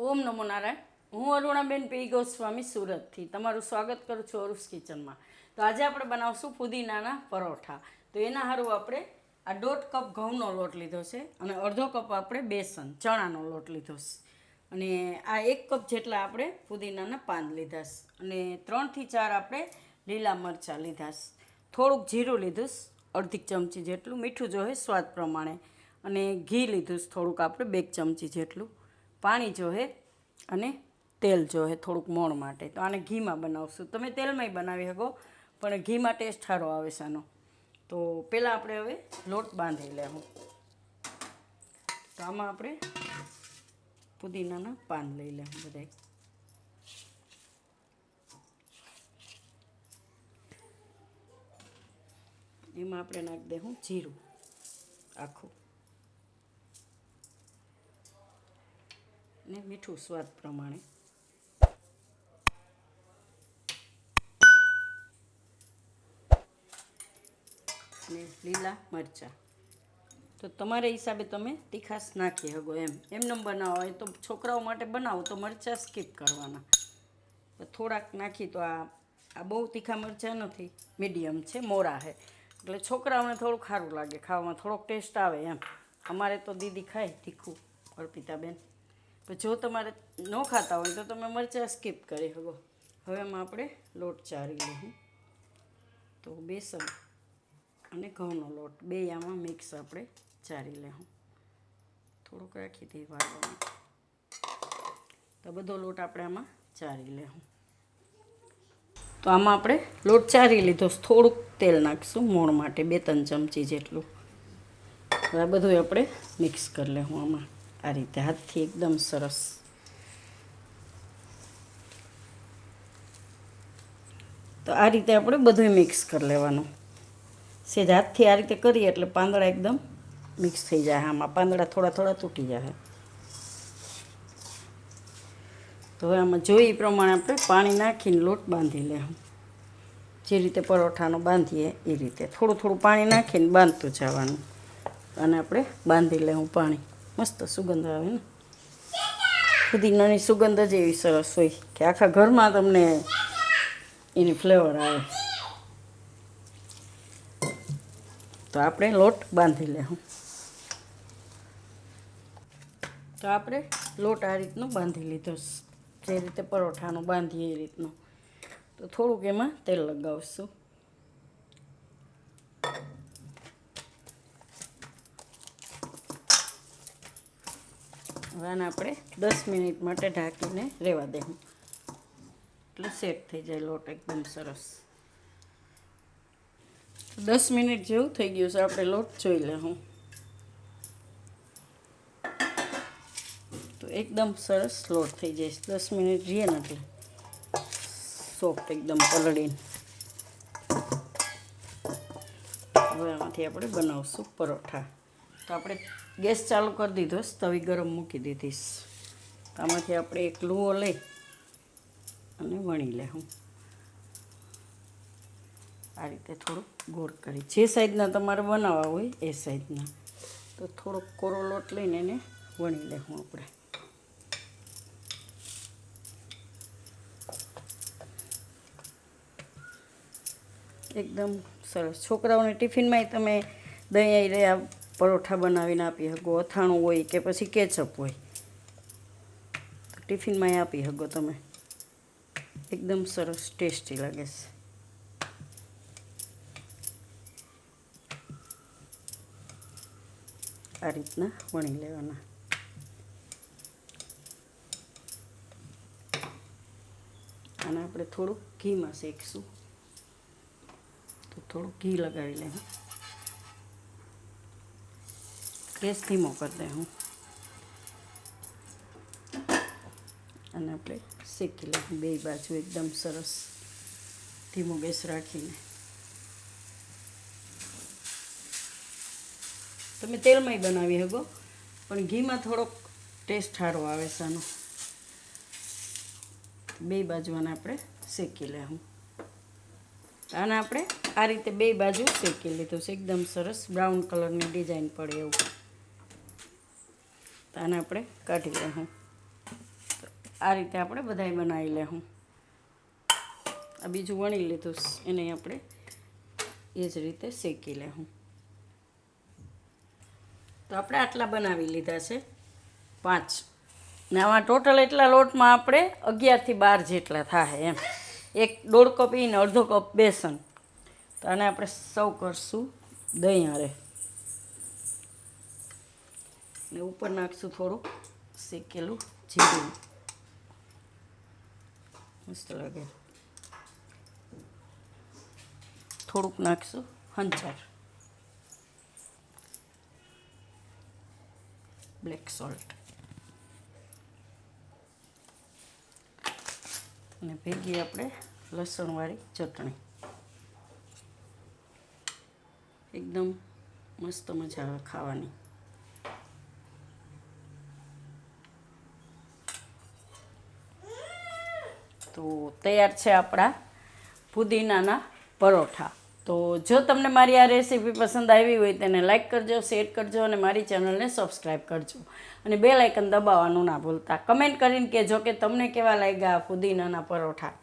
ઓમ નમો નારાયણ. હું અરુણાબેન પી ગોસ્વામી સુરતથી તમારું સ્વાગત કરું છું અરુસ કિચનમાં. તો આજે આપણે બનાવશું ફુદીનાના પરોઠા. તો એના સારું આપણે આ 1.5 કપ ઘઉંનો લોટ લીધો છે અને અડધો કપ આપણે બેસન ચણાનો લોટ લીધો છે અને આ 1 કપ જેટલા આપણે ફુદીનાના પાન લીધા છે અને 3 થી 4 આપણે લીલા મરચાં લીધા છે. થોડુંક જીરું લીધું છે, અડધી ચમચી જેટલું, મીઠું જોઈએ સ્વાદ પ્રમાણે, અને ઘી લીધું છે થોડુંક આપણે 2 ચમચી જેટલું, પાણી જોહે અને તેલ જોહે થોડુંક મોણ માટે. તો આને ઘીમાં બનાવશું. તમે તેલમાંય બનાવી શકો પણ ઘીમાં ટેસ્ટ સારો આવે છે આનો. તો પહેલાં આપણે હવે લોટ બાંધી લેવું. તો આમાં આપણે પુદીનાના પાન લઈ લેવું બધાય. એમાં આપણે નાખી દેવું જીરું આખું ને મીઠું સ્વાદ પ્રમાણે. અને લીલા મરચાં તો તમારા હિસાબે તમે તીખાશ નાખી શકો. એમને બનાવો હોય તો છોકરાઓ માટે બનાવો તો મરચાં સ્કીપ કરવાના. થોડાક નાખી તો આ બહુ તીખા મરચાં નથી, મીડિયમ છે, મોરા છે, એટલે છોકરાઓને થોડુંક સારું લાગે ખાવામાં, થોડોક ટેસ્ટ આવે એમ. અમારે તો દીદી ખાય તીખું, અર્પિતાબેન. તો જો તમારે ન ખાતા હોય તો તમે મરચાં સ્કીપ કરી શકો. હવે એમાં આપણે લોટ ચારી લઈએ. તો બેસન અને ઘઉંનો લોટ બે આમાં મિક્સ આપણે ચારી લેવું. થોડુંક રાખી દઈએ વાળવાનું. તો બધો લોટ આપણે આમાં ચારી લેવું. તો આમાં આપણે લોટ ચારી લીધો, થોડુંક તેલ નાખીશું મોણ માટે, 2-3 ચમચી જેટલું. હવે આ બધું આપણે મિક્સ કરી લેવું આમાં આ રીતે હાથથી એકદમ સરસ. તો આ રીતે આપણે બધું મિક્સ કરી લેવાનું. સેજ હાથથી આ રીતે કરીએ એટલે પાંદડા એકદમ મિક્સ થઈ જાય. આમાં પાંદડા થોડા થોડા તૂટી જાય. તો હવે આમાં જોઈ પ્રમાણે આપણે પાણી નાખીને લોટ બાંધી લેવું. જે રીતે પરોઠાનો બાંધીએ એ રીતે થોડું થોડું પાણી નાખીને બાંધતું જવાનું. અને આપણે બાંધી લેવું પાણી. મસ્ત સુગંધ આવે ને, ફુદીનાની સુગંધ જ એવી સરસ હોય કે આખા ઘરમાં તમને એની ફ્લેવર આવે. તો આપણે લોટ બાંધી લેવું. તો આપણે લોટ આ રીતનો બાંધી લીધો, જે રીતે પરોઠાનો બાંધીએ એ રીતનો. તો થોડુંક એમાં તેલ લગાવશું. હવે આને આપણે 10 મિનિટ માટે ઢાંકીને રહેવા દેવું એટલે સેટ થઈ જાય લોટ એકદમ સરસ. 10 મિનિટ જેવું થઈ ગયું છે. આપણે લોટ જોઈ લેવું. તો એકદમ સરસ લોટ થઈ જાય. 10 મિનિટ રહીએ ને એટલે સોફ્ટ એકદમ પલળીને. હવે આમાંથી આપણે બનાવશું પરોઠા. તો આપણે ગેસ ચાલુ કરી દીધો, તવી ગરમ મૂકી દીધીશ. તો આમાંથી આપણે એક લુઓ લઈ અને વણી લેવું આ રીતે થોડુંક ગોળ કરી. જે સાઈઝના તમારે બનાવવા હોય એ સાઈઝના. તો થોડોક કોરો લોટ લઈને એને વણી લેવું આપણે. એકદમ સરસ. છોકરાઓને ટિફિનમાં તમે દહીં રહ્યા પરોઠા બનાવીને આપી શકો, અથાણું હોય કે પછી કેચઅપ હોય તો ટિફિનમાં આપી શકો તમે. એકદમ સરસ ટેસ્ટી લાગે છે. આ રીતના વણી લેવાના. અને આપણે થોડુંક ઘીમાં શેકશું. તો થોડુંક ઘી લગાવી લેવું. ગેસ ધીમો કરી દેવું અને આપણે શેકી લેવું બે બાજુ એકદમ સરસ ધીમો ગેસ રાખીને. તમે તેલમાંય બનાવી શકો પણ ઘીમાં થોડોક ટેસ્ટ સારો આવે છે આનો. બે બાજુ આને આપણે શેકી લેવું. આને આપણે આ રીતે બે બાજુ શેકી લીધું છે. એકદમ સરસ બ્રાઉન કલરની ડિઝાઇન પડે એવું. તો આને આપણે કાઢી લેવું. તો આ રીતે આપણે બધાય બનાવી લેવું. આ બીજું વણી લીધું એને આપણે એ જ રીતે શેકી લેવું. તો આપણે આટલા બનાવી લીધા છે 5 ને આમાં ટોટલ એટલા લોટમાં આપણે 11 થી 12 જેટલા થાય એમ. 1.5 કપ ઈ ને અડધો કપ બેસન. તો આને આપણે સર્વ કરશું દહીં હારે ને ઉપર નાખશું થોડું શેકેલું જીરું. મસ્ત લાગે. થોડુંક નાખશું હંચાર, બ્લેક સોલ્ટ અને ભેગી આપણે લસણવાળી ચટણી. એકદમ મસ્ત મજા આવે ખાવાની. તો તૈયાર છે આપણા પુદીનાના પરોઠા. તો જો તમને મારી આ રેસીપી પસંદ આવી હોય તેને લાઈક કરજો, શેર કરજો અને મારી ચેનલને સબસ્ક્રાઈબ કરજો અને બેલ આઇકન દબાવવાનું ના ભૂલતા. કમેન્ટ કરીને કહેજો કે તમને કેવા લાગ્યા પુદીનાના પરોઠા.